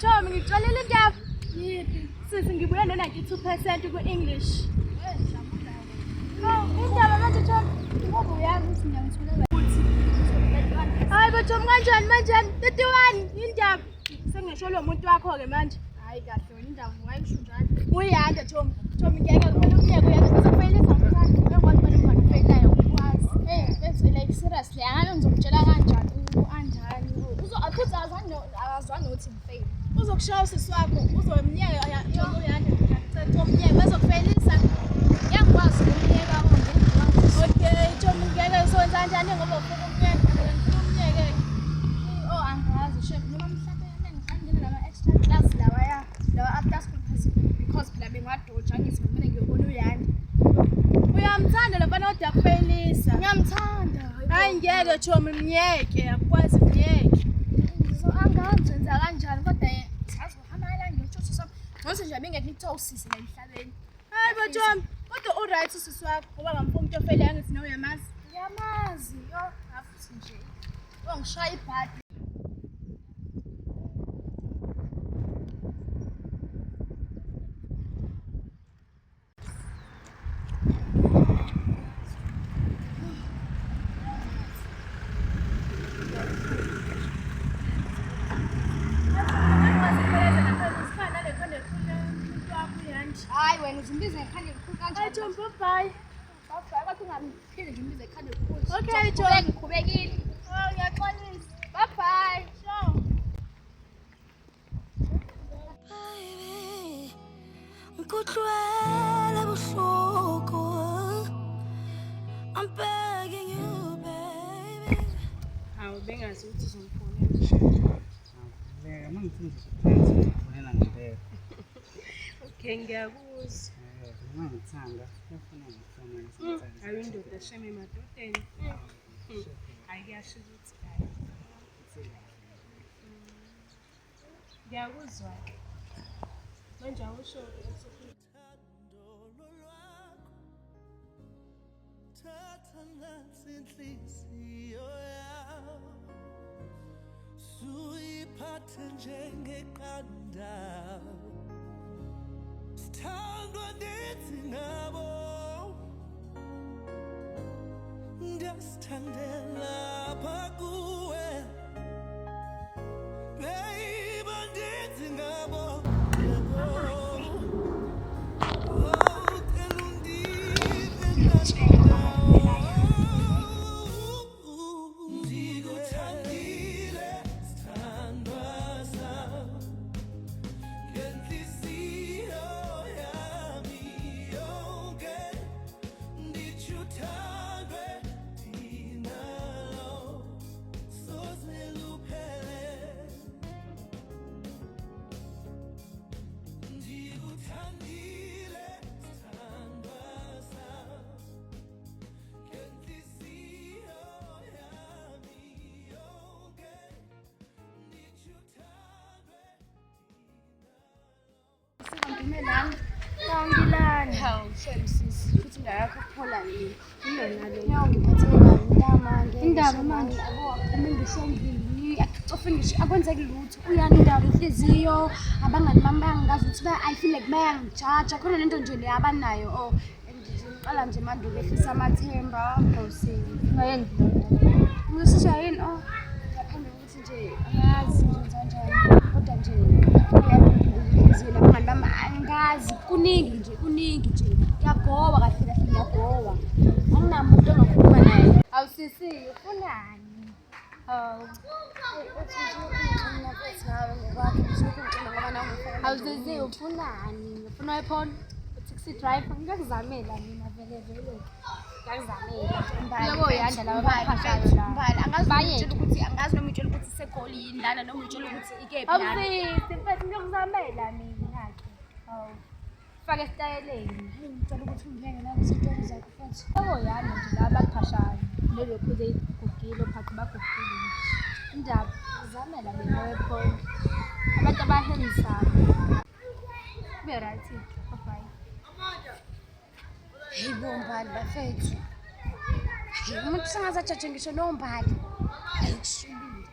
Tom ngixolela indaba. Yiphi? Sisi ngibuye no92% ku-English. Indaba manje Tom. Ngoba uyazi ukuthi ngiyangithulela ukuthi. Hayi bo Tom kanjani manje? 31 indaba. Sengisho lo muntu wakho ke manje. Hayi kahle wena indaba ungayisho njalo. Uyanda Tom. Tom ngeke kumele unyeke uyazi uzofeyilisa ngithanda. Ngekwazi bona umntwana ufeyilayo ukwazi. Bese like seriously angabe ngizokutshela kanjani u-Anjani. Futhi akazwani ukuthi ngifeyile. Uzokushaya usisi wakho, uzomnyeka Tom uyanda. Tom nyeke bezokufeyilisa. Ngiyakwazi ukumnyeka konke. Okay Tom ngeke usonza kanjani ngoba ufuna umnyeke. Oh angazi chef noma mhlawumbe ngihambile nama extra class lawa after school because phela bengadoja ngithi kumele ngiyobona uyanda. Uyamthanda lo mfana odwa kufeyilisa. Ngiyamthanda. Hayi ngeke Tom mnyeke, akwazi mnyeke. So angazi wenza kanjani kodwa sazi uhamba la ngiyotsho sami. Ngose nje bengeke ngikuthiwa usisi la emhlabeni. Hayi bo Tom, kodwa uright usisi wakho ngoba ngamfuna umuntu ofeyila ngithi nawe uyamazi. Ngiyamazi. Yo, afuthi nje. Ngishaya ibhadi. Hayi wena uzimbize ekhanda elikhulu kanjani? Hayi Tom bye. Bye bathi ungamphinde nje umbize ekhanda elikhulu. Okay Tom. Ngikhubekile. Oh ngiyaxolisa. Bye. Ciao. Baby. Ngikuhlwela buhloko. I'm begging you baby. Hawu bengazi ukuthi uzongifonela. Ngeke mangifuna ukufonela ngempela. Okay ngiyakuzwa. Ngithanda ufuna ngifuna Hayi indoda sheme emadodeni. Hayi kuyashiza ukuthi hayi. Ngiyakuzwa. Manje awusho ukuthi thatha nasi inhliziyo yami suyiphathe njengeqanda sithandwa ndithi ngabo ndiyasithandela apha kuwe baby ndithi ngabo Ngilani. hawu shame sisi futhi ngayakho kuphola yini. Yilona le. Ngiyongiphathela indaba manje. Indaba manje Uma ngisendlini akucofe ngisho akwenzeki lutho. Uyani indaba inhliziyo abangani bami bangazi ukuthi I feel like bayangijaja khona lento nje le abanayo. Oh ngiqala nje manje ukehlisa amathemba awusini. Ngayenzi. Ngisisha yini oh ngaphambi ukuthi nje angazi ngenza kanjani kodwa nje ngiyazizela abangani bami angazi kuningi nje ngiyagoba kahle ngiyagoba anginamuntu ongakhuluma naye. Awusisi ufunani? Awuzizi ufunani? Ufuna iphone? Taxi driver ngiyakuzamela mina vele. Ngiyakuzamela. Yebo uyanda laba baphashayo la. Angazi noma utshela ukuthi segoli yindala noma utshela ukuthi ikephi la. Awusisi mfethu ngiyakuzamela mina ke. Hawu. Fake esitayeleni. Ngicela ukuthi ungihenge nalezi zinto zakho futhi. Yebo uyanda nje laba baphashayo. Lelo phuze igugile phaqi bagugile. Indaba uzamela mina wephone. Abantu abahengisana. Kube right. Bye. Hey bombali bafethu. Umuntu sengazajaje ngisho nombali. Ayikushubile.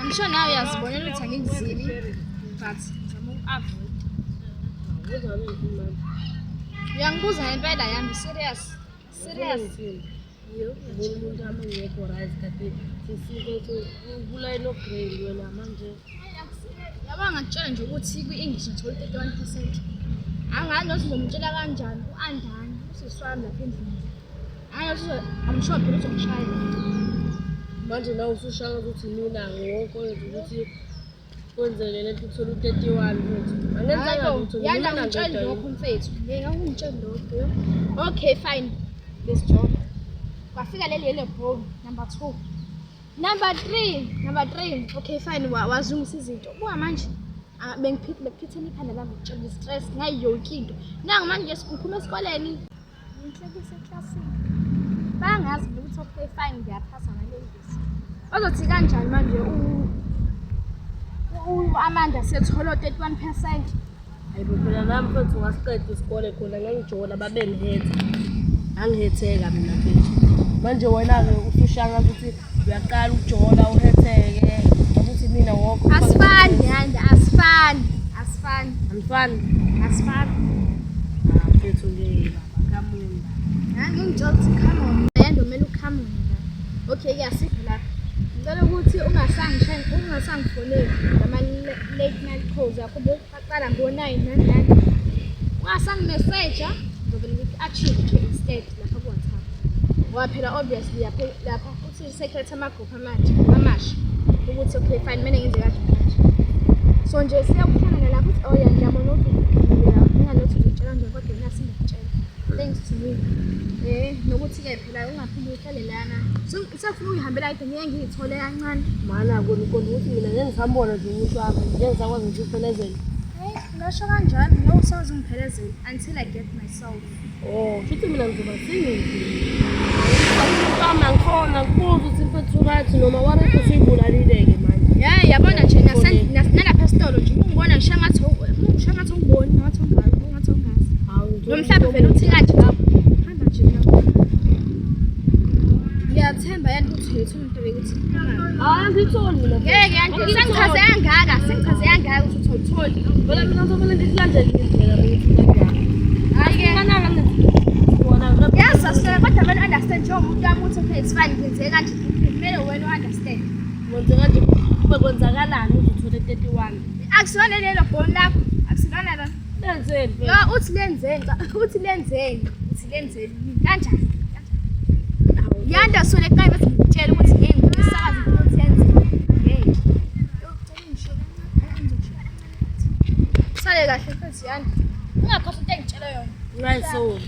I'm sure now uyazibonela ukuthi angikuzili but ngizama uku-avoid. Uyangibuza ngempela yami serious. Yabona ngakutshela nje ukuthi kwi-English ngithole 31%. Angani nothi ngomtshela kanjani u-Andani usiswami lapha endlini. Hayi I'm sure phela uzongishaya. Manje la usushaya ukuthi mina wonke ukuthi kwenzele lento uthola u-31 futhi. Angenzanga lutho Yanda ngitshela lokho mfethu. Ngeke ungitshela lokho. Okay fine. Let's joke. Kwafika leli bro number 2. Number 3. Okay fine wazungisa izinto. Buka manje bengiphithela ikhanda lami ngitshela stress ngayo yonke into. Nangu manje ngikhuluma esikoleni. Ngihlekise classini. Bangazi ukuthi okay fine ngiyaphasa ngalengisi. Ozothi kanjani manje Amanda sethola 31%. Hayibo phela nami mfethu ngasiqeda isikole khona ngangijola babengihetha. Angihetheka mina mfethu. Manje wena-ke usushanga ukuthi uyaqala ukujola uhetheke ukuthi mina wonke Asifani yanda asifani. Anifani. Mfethu-ke baba kamunda. Ngingijolo ukuthi come on. Yanda kumele ucome on. Okay ke asikho lapha. Ngicela ukuthi ungasangifoneli ngama-late night calls yakho baqala ngo-9 ungasangimessage ngizovele ngiku-achieve instead lapha ku-WhatsApp ngoba phela obviously lapha uthi secret ama-group amasha ukuthi okay fine kumele ngenze kanje so nje siyakuhlangana lapho ukuthi oh ya ngiyabona ukuthi ngingalothi ngitshela nje kodwa ngingasingakutshela thanks to me nokuthi-ke phela ungaphinde uhlale lana sefuna uyihambela kade ngeke ngiyithole kancane Mana konke ukuthi mina ngeke ngisambona nje umuntu wami ngeke ngisakwazi ukuthi uphelezele. Ngasho kanjani no usazi ngiphelezele until I get myself. Futhi mina ngizoba singizini. Ngifama ngikhona ngibuza ukuthi mfethu right noma warethi usibulalile-ke manje. Yabona nje nalapha esitolo nje ungibona ngisho ngathi ungiboni ngathi ungazi. Lo mhlaba vele uthi kanje lapho. Hamba nje lapho. Ngiyathemba yani ukuthi uyethu umuntu bekuthi. Ngitholi mina. Ngeke sengichaze kangaka ukuthi utholi. Phela mina ngizovele ngikulandele indlela ukuthi kanjani. Hayi-ke. Kanaka ngibona Yes, asifela kodwa vele understand nje umuntu wami uthi okay it's fine ngenzeke kanje kumele wena u-understand. wenze kanje kube kwenzakalani ukuthi uthole 31. Akusona lelo phone lakho akusona la. Lenzeni Yo uthi lenzeni kanjani? Yanda sole ekhaya bese ngitshela ukuthi ngeke ngisakaze ukuthi yenze. Ngeke. Ucela ngishela ngizoshiya. Sale kahle futhi yanda. Ungakhohlwa into engitshela yona. ngayisona.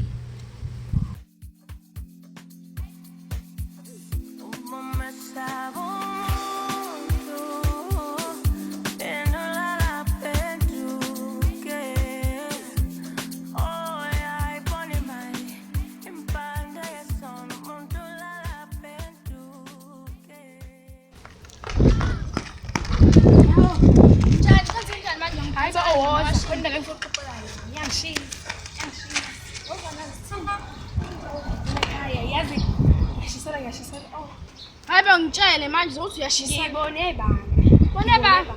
Hayibo ngitshele manje uthi uyashisa. Ngibone bani? Bone baba.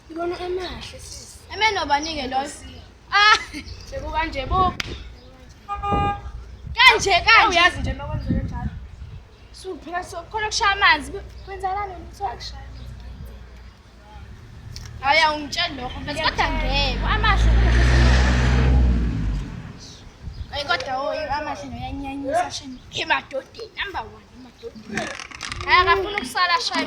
Ngibone emahle sisi. Emenobanike loyo. Sekukanje bo. Kanje. Uyazi nje makwenzeka kanjalo. Suphela khona kushaya amanzi. Kwenzakalani ukuthi akushaya amanzi? Haya ungitshela lokho mfethu kodwa ngeke. Amahle Ay kodwa amahle noyanyanyisa shini. Emadodeni number 1 emadodeni. Akafuna ukusala shaya.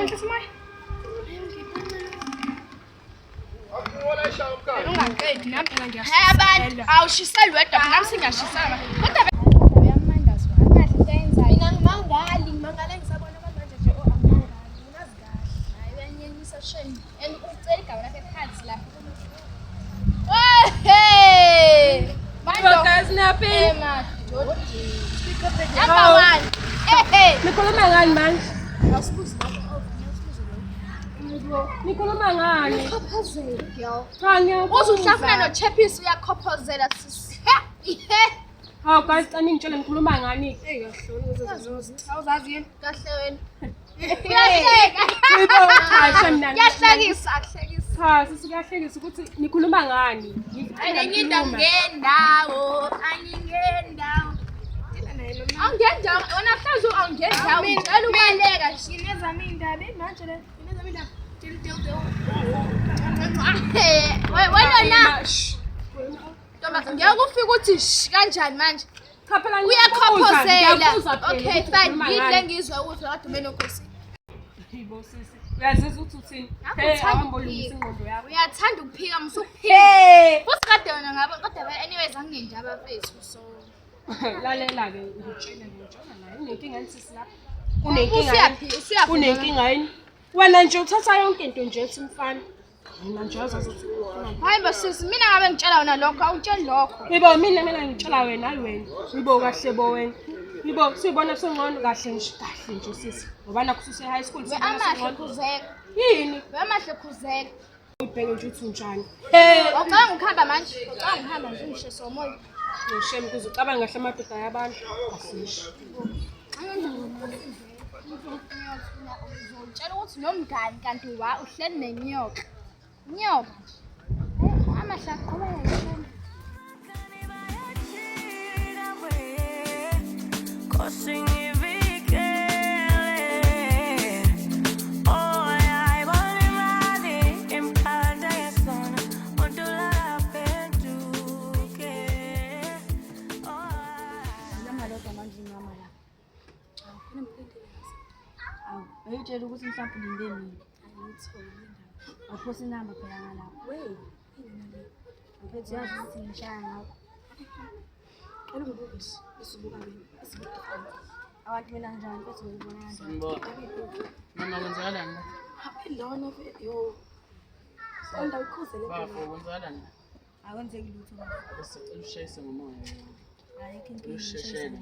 Ungaqedi nami phela Hayi abantu awushiseli wedwa nami singashisana. Kodwa uyamanda zwa. Akahle into ayenzayo. mina ngimangale ngisabona manje nje amangali. Unazi kahle. Hayi uyanyanyisa shini. And ucela igaba lakhe phansi lapha. Guys, napping. Number 1. Nikhuluma ngani manje? Awusibuzi lapho. Nikhuluma ngani? Ukhophozela girl. Cha ngiyakuzwa. Uzuhlafuna noChappies uyakhophozela sisi. Hawu guys, xa ningitshele ngikhuluma ngani? Awuzazi yini? Kahle wena. Kuyahlekisa, akuhlekisa. Cha, sisikuyahlekisa ukuthi nikhuluma ngani? Enye indawo ngendawo, angingendawo. Awungendawo, wena mhlazu awungendawo. Ngicela ubaleka nje nezami indaba, manje le, nezami indaba. Wena na. Ntombi, ngiyakufika ukuthi kanjani manje? Cha phela Uyakhophozela. Okay, fine. Yidle ngizwe ukuthi kade ubenokhosi. Yibo sisi. Uyazizwa ukuthi uthini? Hey, awambolungisa ingqondo yakho. Uyathanda ukuphika musukuphika. Futhi kade wena ngabe kodwa anyways anginendaba mfethu so. Lalela ke ngitshele la. Unenkinga yini sisi lapha? Unenkinga. Unenkinga yini? Wena nje uthatha yonke into nje ethi mfana. Mina nje wazazi ukuthi Hayi basisi mina ngabe ngitshela wena lokho awutsheli lokho. Yibo mina ngitshela wena hayi wena. Yibo kahle bo wena. Yibo sibona sengcono kahle nje sisi. Ngoba nakho ususe high school sibona Amahle sengcono. khuzeka. Yini? Amahle khuzeka. Ubheke nje uthi unjani. Ucabanga ukuhamba manje? Ucabanga ukuhamba nje ngisho somoya. Ngisheme kuze ucabanga ngahle amadoda yabantu. Asisho. Uzotshela ukuthi nomngani kanti uhleli nenyoka. Nyoka. Amahle aqhubeka. Uyitshela ukuthi mhlawumbe ulinde mina. Awuphosi inamba phela ngalapho. Mfethu yazi ukuthi ngishaya ngakho. Abantu mina njani mfethu ngibona kanjani. Sanibona. Mama kwenzakalani la? Lona yo. Sonda ukhuzele Bafo kwenzakalani? akwenzeki lutho bafo. Besicela ushayise ngomoya. Ayikho inkinga. Usheshele.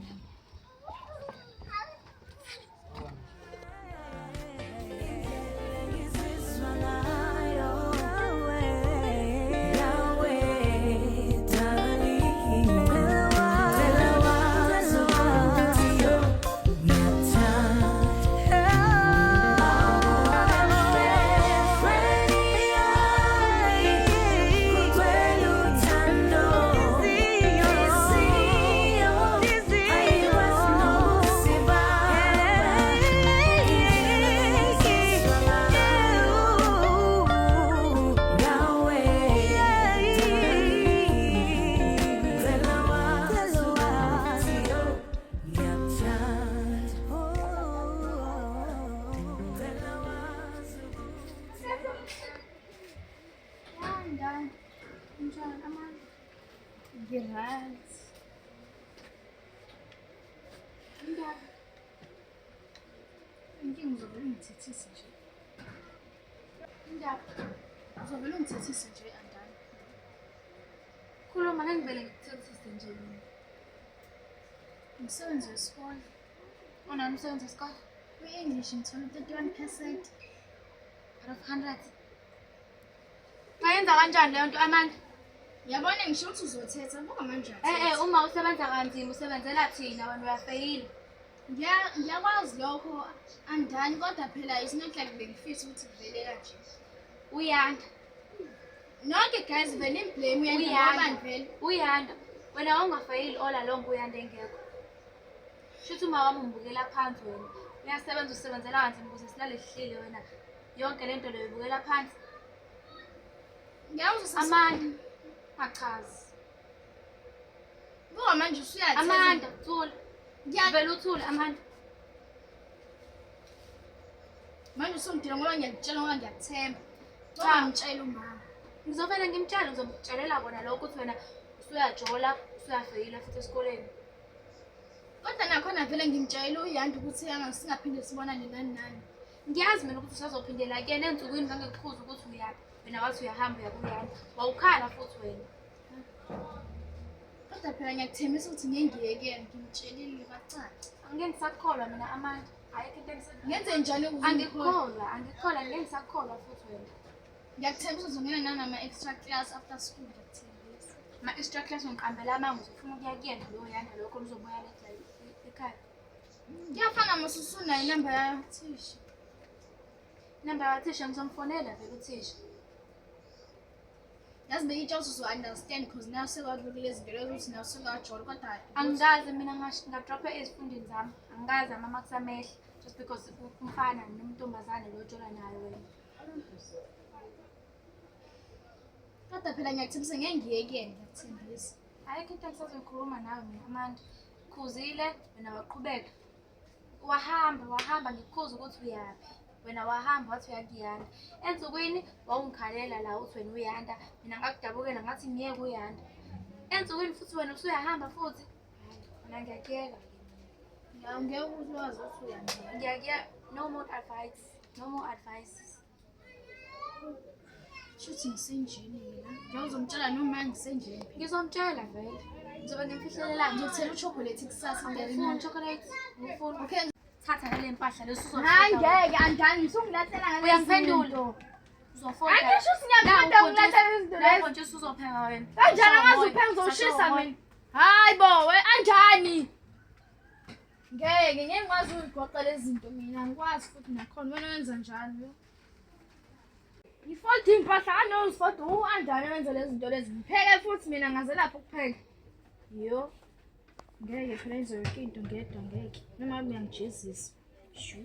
Right. Inkinga uzovele ungithethise nje. Indaba uzovele ungithethise nje andani. Khuluma ngengivele ngikuthethise nje mina. Umsebenzi wesikole. Ona umsebenzi wesikole Kwi-English ngithola 31% out of 100. Mayenza kanjani leyo nto Amanda? Yabona ngisho ukuthi uzothetha buka manje. Uma usebenza kanzima usebenzela thina wena uyafeyila. Ngiyakwazi lokho andani kodwa phela it's not like bengifisa ukuthi kuvele kanje. Uyanda. Nonke guys vele imblame uyanda ngoba vele. Uyanda. Wena awungafeyili all along uyanda engekho. Shithi uma wami umbukela phansi wena. Uyasebenza usebenzela kanzima ukuze silale sihlile wena. Yonke lento leyo ubukela phansi. Ngiyawuzwa Amanda. Achazi. buka manje usuyathetha. Amanda, thula. Ngiyavela uthule Amanda. Manje usongidila ngoba ngiyakutshela ngoba ngiyakuthemba. Cha. Ngoba ngitshela umama. Ngizovela ngimtshela ngizomtshelela bona lokho ukuthi wena usuyajola, usuyafeyila futhi esikoleni. Kodwa nakhona vele ngimtshela uyanda ukuthi singaphinde sibonane nani. Ngiyazi mina ukuthi usazophindela kuyena ensukwini ngangekuqhuza ukuthi uyaphi. Wena wathi uyahamba uyakuyana. Wawukhala futhi wena. Kodwa phela ngiyakuthembisa ukuthi ngiyengiyekene ngimtshelile bacaca. Angeke ngisakholwa mina Amanda. Ayikho into engisenza. Ngenze njalo ukuze Angikholwa ngeke ngisakholwa futhi wena. Ngiyakuthembisa uzongena nanama extra class after school ngiyakuthembisa. Ma-extra class ngiqambela amanzi ufuna ukuya kuyena loyo yanda lokho nizobuya letha ekhaya. Kuyafana mususunayo inamba yathisha. Inamba yakathisha ngizomfonela vele uthisha. Yazi bengitsho uzo-understand because nawe sekwadlulile zinto lezo ukuthi nawe sekajola kodwa Angazi mina ngadropha ezifundweni zami. Angazi ama-marks amehla just because umfana nomuntombazane lo ojola nayo wena. kodwa phela ngiyakuthembisa ngeke ngiye kuyena ngiyakuthembisa. Ayikho into engisazoyikhuluma nawe mina Amanda. Khuzile wena waqhubeka. Wahamba ngikukhuza ukuthi uyaphi. Wena wahamba wathi uyakuyanda. Ensukwini wawungikhalela la uthi wena uyanda. Mina ngakudabukela ngathi ngiyeke uyanda. Ensukwini futhi wena usuyahamba futhi. Mina ngiyakuyeka. Ngeke ukuthi wazi ukuthi uyandlela. Ngiyakuyeka. No more advice. No more advices. Shuthi ngisenjini mina. Njengoba uzomtshela noma ngisenjini. Ngizomtshela vele. Ngizobe ngimfihlelelanga. Ngizothela uchocolate kusasa Ngifuna chocolate. Ngifuna. Okay. Thatha le mpahla leso Hayi ngeke anjani usungilathela ngale. Uyangiphendula. Uzofona. Angisho siyakuqeda ungilathela izinto lezi. Lapho nje usuzopheka wena. Kanjani angazi uphela ngizoshisa mina. Hayi bo we anjani? Ngeke ngikwazi ukugoqa lezi zinto mina ngikwazi futhi nakhona wena wenza njani yo? Ifault impahla anozifault anjani wenza lezi zinto lezi ngipheke futhi mina ngaze lapho kupheka. Yo. Ngeke phela izoyonke into ngedwa ngeke. Noma uyangijezisa. Shu.